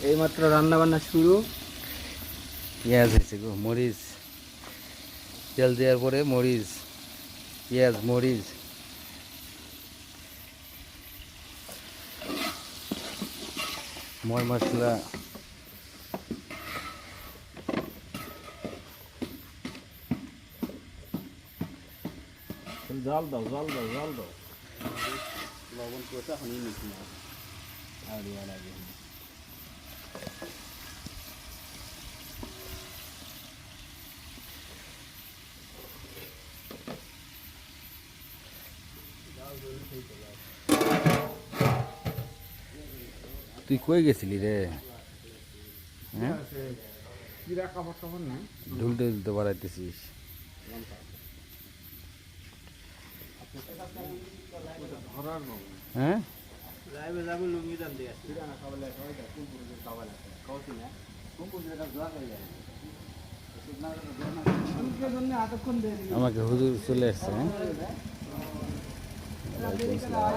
এইমাত্র রান্না বান্না শুরু। পেঁয়াজ হয়েছে গো, মরিচ, তেল দেওয়ার পরে মরিচ, পেঁয়াজ, মরিচ, ময় মশলা, জল দাও জল দাও জল দাও। লবণ কোথা হনি নিছি না আর দিয়া লাগে। তুই কই গেছিলি রে? হ্যাঁ, কিরা কাপড় টাপড় না ঢুলতে ঢুলতে বাড়াইতেছিস। ধরার নয়। হ্যাঁ, লাইভে যাবে লুঙ্গি দান দিয়ে কিরা না খাওয়ালে ওইটা কুমকুরের খাওয়া লাগে খাওয়াছি না কুমকুরের কাছে জোয়া হয়ে যায়। আমাকে হুজুর চলে আসছে। হ্যাঁ, ওয়ালাইকুম আসসালাম।